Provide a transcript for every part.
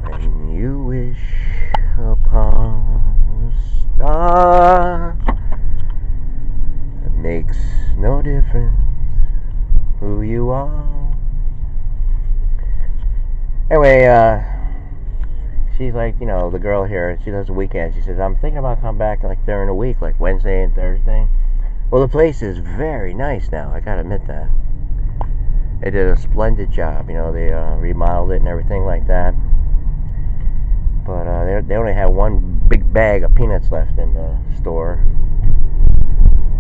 When you wish upon a star, it makes no difference who you are. Anyway, she's like, the girl here, she does the weekend. She says, I'm thinking about coming back like during the week, like Wednesday and Thursday. Well, the place is very nice now, I gotta admit that. They did a splendid job, they remodeled it and everything like that. But they only had one big bag of peanuts left in the store.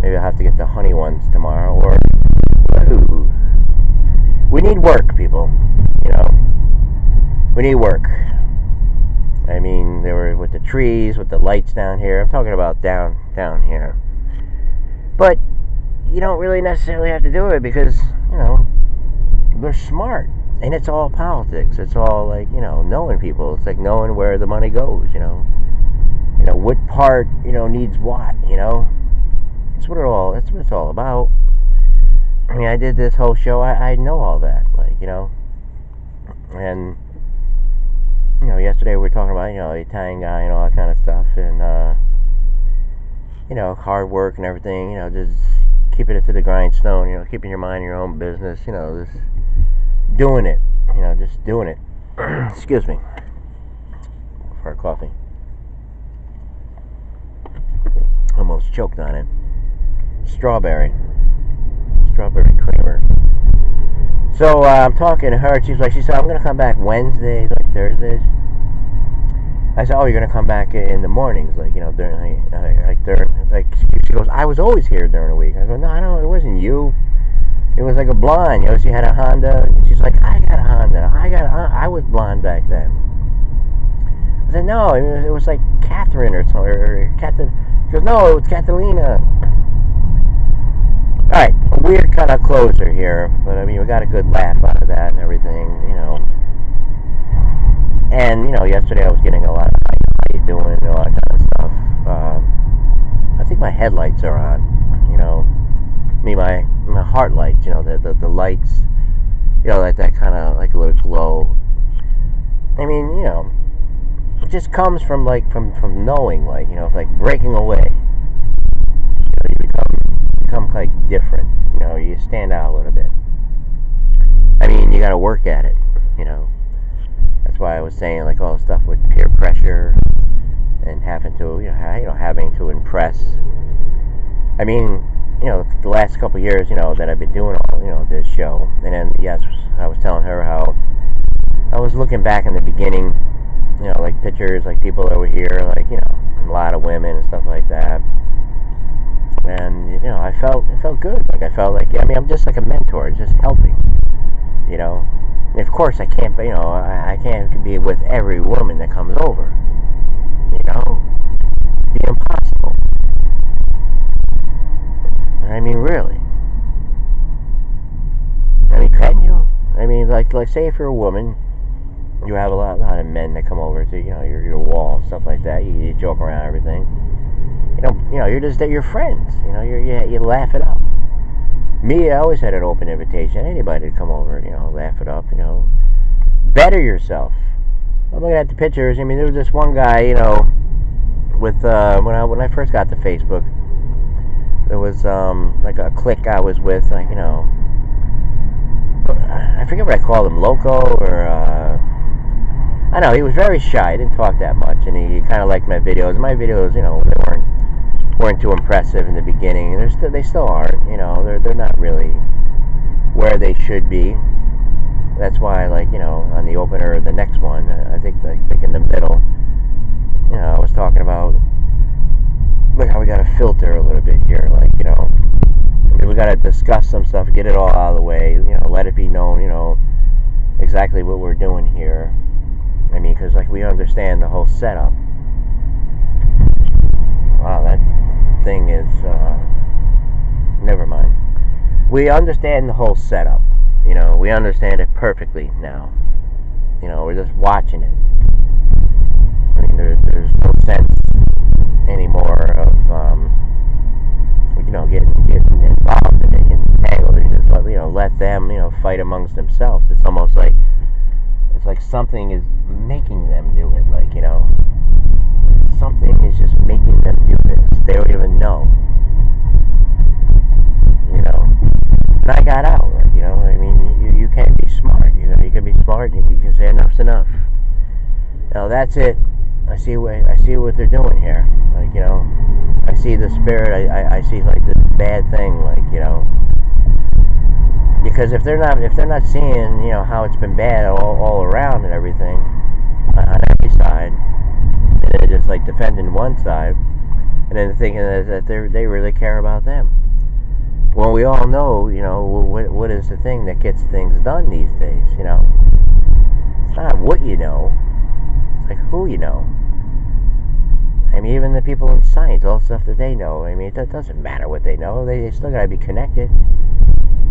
Maybe I'll have to get the honey ones tomorrow. Or, whoa. We need work, people. We need work. I mean, they were with the trees, with the lights down here. I'm talking about down here. But you don't really necessarily have to do it because, they're smart. And it's all politics. It's all like, knowing people. It's like knowing where the money goes, what part, needs what, That's what it's all about. I mean, I did this whole show. I know all that, and, yesterday we were talking about, the Italian guy and all that kind of stuff, and, hard work and everything, just keeping it to the grindstone, keeping your mind in your own business, just doing it, just doing it. Excuse me for coffee. Almost choked on it. Strawberry creamer. So I'm talking to her. She said, I'm gonna come back Wednesdays, like Thursdays. I said, oh, you're gonna come back in the mornings, during she goes, I was always here during the week. I go, no, it wasn't you. It was like a blonde, she had a Honda. And she's like, I got a Honda. I was blonde back then. I said, no, it was like Catherine or something, or Catherine. She goes, no, it was Catalina. All right, a weird kind of closer here, but I mean, we got a good laugh out of that and everything, And yesterday I was getting a lot of how you doing and all that kind of stuff. I think my headlights are on, my heart lights, the lights, like that kind of like a little glow. I mean, it just comes from from knowing, like breaking away. You become like different. You stand out a little bit. I mean, you got to work at it. That's why I was saying like all the stuff with peer pressure and having to, having to impress. I mean, the last couple of years, that I've been doing all, this show, and then yes, I was telling her how I was looking back in the beginning, like pictures, like people over here, like a lot of women and stuff like that. And it felt good. Like I felt like, I'm just like a mentor, just helping. And of course I can't, I can't be with every woman that comes over. Be impossible. I mean, really. I mean, can you? I mean, like say if you're a woman, you have a lot of men that come over to your wall and stuff like that. You joke around and everything. You're just your friends. You laugh it up. Me, I always had an open invitation. Anybody to come over, laugh it up. Better yourself. I'm looking at the pictures. I mean, there was this one guy, with when I first got to Facebook, there was like a clique I was with, I forget what I called him, Loco or I know he was very shy. He didn't talk that much, and he kind of liked my videos. My videos, they weren't too impressive in the beginning. They still aren't. They're not really where they should be. That's why, on the opener, the next one, I think in the middle, I was talking about how we got to filter a little bit here, we got to discuss some stuff, get it all out of the way, let it be known, exactly what we're doing here. I mean, because we understand the whole setup. Wow, that thing is, never mind. We understand the whole setup, we understand it perfectly now. We're just watching it. I mean, there's no sense anymore of, getting involved in it, getting tangled. You just let them, fight amongst themselves. It's almost like, something is making them enough. That's it. I see what they're doing here. Like, I see the spirit. I see like the bad thing. Like, because if they're not seeing, how it's been bad all around and everything on every side, and they're just like defending one side, and then thinking that they really care about them. Well, we all know, what is the thing that gets things done these days. It's not what you know. It's like who you know. I mean, even the people in science, all the stuff that they know. I mean, it doesn't matter what they know. They still gotta be connected.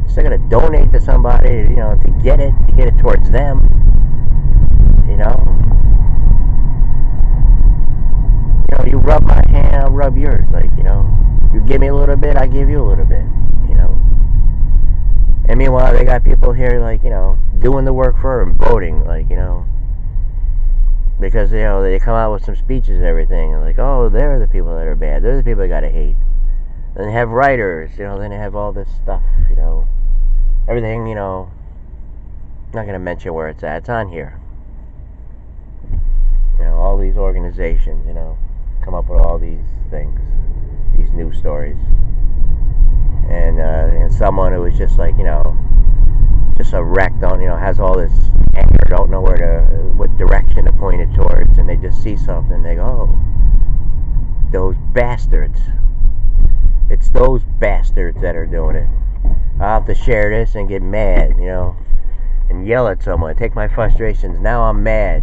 Still gotta donate to somebody, to get it towards them. You rub my hand, I'll rub yours. Like, you give me a little bit, I give you a little bit. And meanwhile, they got people here, like, doing the work for them, voting, like, because, they come out with some speeches and everything, and like, oh, they're the people that are bad, they're the people that gotta hate. Then they have writers, then they have all this stuff, everything, I'm not gonna mention where it's at, it's on here. All these organizations, come up with all these things, these news stories. And someone who is just like, just a wreck, has all this anger, don't know what direction to point it towards, and they just see something, and they go, oh, those bastards. It's those bastards that are doing it. I'll have to share this and get mad, and yell at someone, take my frustrations. Now I'm mad.